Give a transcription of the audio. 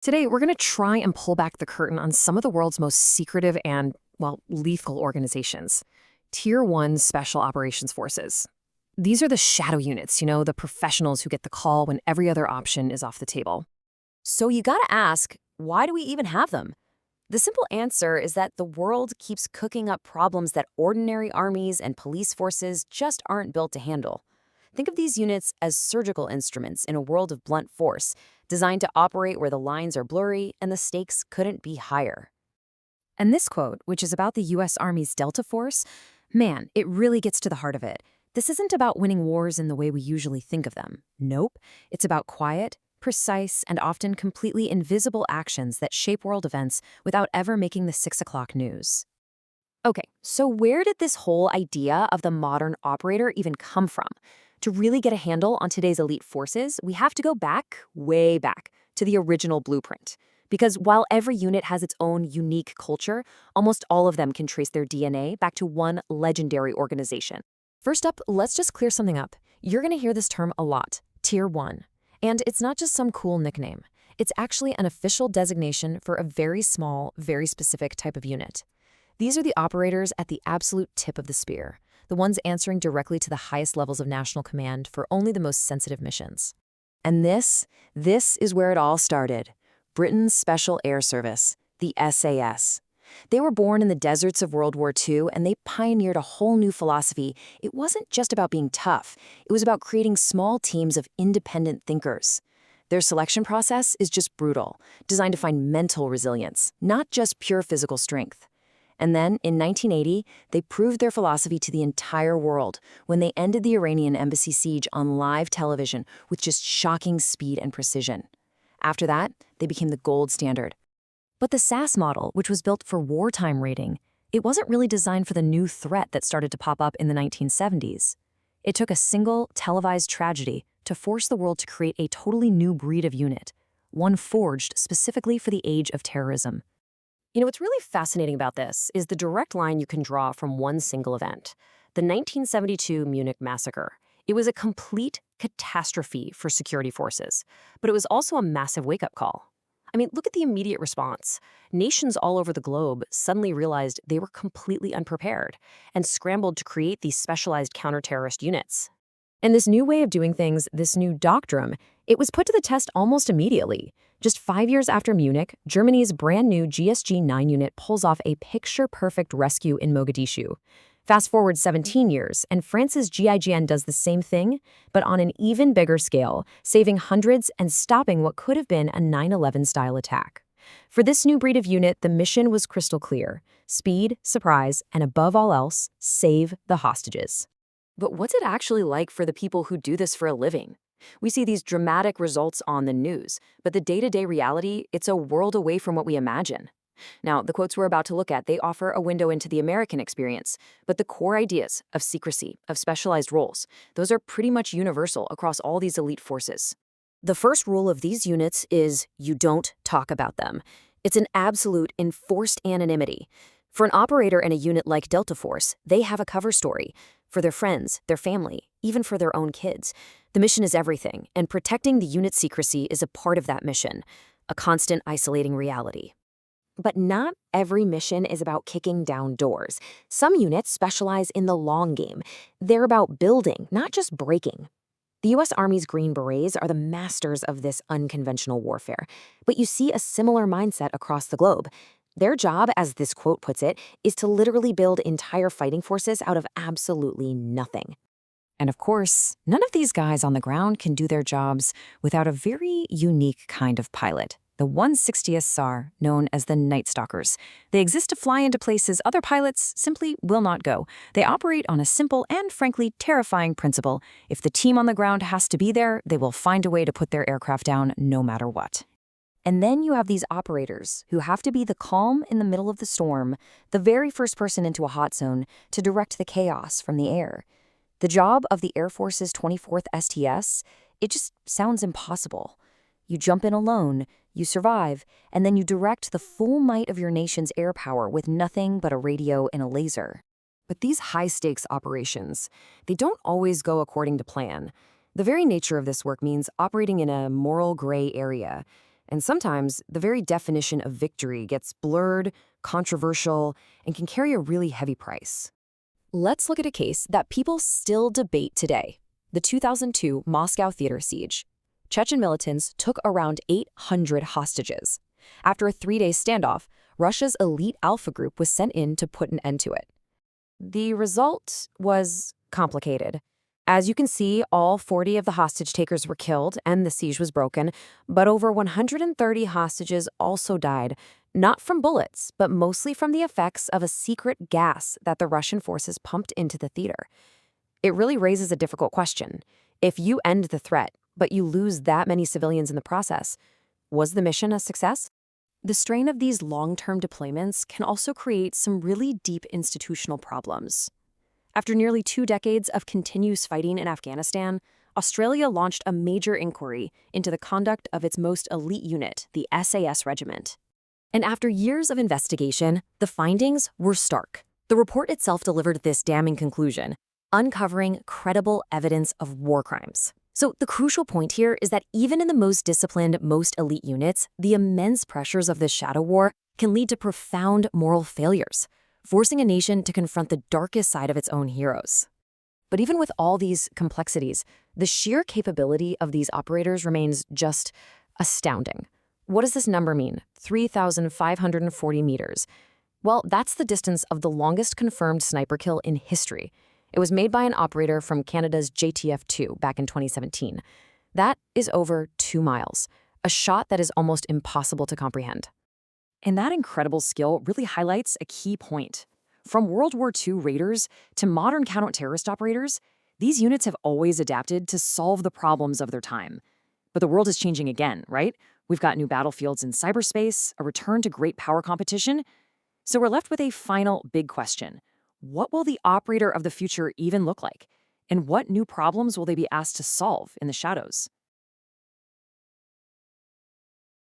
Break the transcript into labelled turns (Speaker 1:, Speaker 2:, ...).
Speaker 1: Today, we're going to try and pull back the curtain on some of the world's most secretive and, well, lethal organizations. Tier 1 Special Operations Forces. These are the shadow units, the professionals who get the call when every other option is off the table.
Speaker 2: So you gotta ask, why do we even have them? The simple answer is that the world keeps cooking up problems that ordinary armies and police forces just aren't built to handle. Think of these units as surgical instruments in a world of blunt force, designed to operate where the lines are blurry and the stakes couldn't be higher.
Speaker 3: And this quote, which is about the U.S. Army's Delta Force, man, it really gets to the heart of it. This isn't about winning wars in the way we usually think of them. Nope. It's about quiet, precise, and often completely invisible actions that shape world events without ever making the 6 o'clock news.
Speaker 2: Okay, so where did this whole idea of the modern operator even come from? To really get a handle on today's elite forces, we have to go back, way back, to the original blueprint. Because while every unit has its own unique culture, almost all of them can trace their DNA back to one legendary organization.
Speaker 3: First up, let's just clear something up. You're going to hear this term a lot, Tier 1. And it's not just some cool nickname. It's actually an official designation for a very small, very specific type of unit. These are the operators at the absolute tip of the spear, the ones answering directly to the highest levels of national command for only the most sensitive missions.
Speaker 2: And this is where it all started. Britain's Special Air Service, the SAS. They were born in the deserts of World War II, and they pioneered a whole new philosophy. It wasn't just about being tough. It was about creating small teams of independent thinkers. Their selection process is just brutal, designed to find mental resilience, not just pure physical strength. And then, in 1980, they proved their philosophy to the entire world when they ended the Iranian embassy siege on live television with just shocking speed and precision. After that, they became the gold standard.
Speaker 3: But the SAS model, which was built for wartime rating, it wasn't really designed for the new threat that started to pop up in the 1970s. It took a single, televised tragedy to force the world to create a totally new breed of unit, one forged specifically for the age of terrorism.
Speaker 2: What's really fascinating about this is the direct line you can draw from one single event, the 1972 Munich massacre. It was a complete catastrophe for security forces, but it was also a massive wake-up call. Look at the immediate response. Nations all over the globe suddenly realized they were completely unprepared and scrambled to create these specialized counter-terrorist units.
Speaker 3: And this new way of doing things, this new doctrine, it was put to the test almost immediately. Just 5 years after Munich, Germany's brand new GSG-9 unit pulls off a picture-perfect rescue in Mogadishu. Fast forward 17 years, and France's GIGN does the same thing, but on an even bigger scale, saving hundreds and stopping what could have been a 9/11-style attack. For this new breed of unit, the mission was crystal clear: speed, surprise, and above all else, save the hostages.
Speaker 2: But what's it actually like for the people who do this for a living? We see these dramatic results on the news, but the day-to-day reality, it's a world away from what we imagine. Now, the quotes we're about to look at, they offer a window into the American experience, but the core ideas of secrecy, of specialized roles, those are pretty much universal across all these elite forces. The first rule of these units is you don't talk about them. It's an absolute enforced anonymity. For an operator in a unit like Delta Force, they have a cover story. For their friends, their family, even for their own kids. The mission is everything, and protecting the unit's secrecy is a part of that mission, a constant isolating reality. But not every mission is about kicking down doors. Some units specialize in the long game. They're about building, not just breaking. The U.S. Army's Green Berets are the masters of this unconventional warfare. But you see a similar mindset across the globe. Their job, as this quote puts it, is to literally build entire fighting forces out of absolutely nothing.
Speaker 3: And of course, none of these guys on the ground can do their jobs without a very unique kind of pilot. The 160th SOAR, known as the Nightstalkers. They exist to fly into places other pilots simply will not go. They operate on a simple and, frankly, terrifying principle. If the team on the ground has to be there, they will find a way to put their aircraft down no matter what. And then you have these operators who have to be the calm in the middle of the storm, the very first person into a hot zone to direct the chaos from the air. The job of the Air Force's 24th STS, it just sounds impossible. You jump in alone, you survive, and then you direct the full might of your nation's air power with nothing but a radio and a laser.
Speaker 1: But these high-stakes operations, they don't always go according to plan. The very nature of this work means operating in a moral gray area.
Speaker 2: And sometimes the very definition of victory gets blurred, controversial, and can carry a really heavy price. Let's look at a case that people still debate today: the 2002 Moscow theater siege. Chechen militants took around 800 hostages. After a 3-day standoff, Russia's elite Alpha group was sent in to put an end to it. The result was complicated. As you can see, all 40 of the hostage takers were killed and the siege was broken, but over 130 hostages also died, not from bullets, but mostly from the effects of a secret gas that the Russian forces pumped into the theater. It really raises a difficult question. If you end the threat, but you lose that many civilians in the process, was the mission a success? The strain of these long-term deployments can also create some really deep institutional problems. After nearly 2 decades of continuous fighting in Afghanistan, Australia launched a major inquiry into the conduct of its most elite unit, the SAS Regiment. And after years of investigation, the findings were stark. The report itself delivered this damning conclusion, uncovering credible evidence of war crimes. So the crucial point here is that even in the most disciplined, most elite units, the immense pressures of this shadow war can lead to profound moral failures, forcing a nation to confront the darkest side of its own heroes. But even with all these complexities, the sheer capability of these operators remains just astounding. What does this number mean? 3,540 meters. Well, that's the distance of the longest confirmed sniper kill in history. It was made by an operator from Canada's JTF-2 back in 2017. That is over 2 miles, a shot that is almost impossible to comprehend. And that incredible skill really highlights a key point. From World War II raiders to modern counter-terrorist operators, these units have always adapted to solve the problems of their time. But the world is changing again, right? We've got new battlefields in cyberspace, a return to great power competition. So we're left with a final big question. What will the operator of the future even look like? And what new problems will they be asked to solve in the shadows?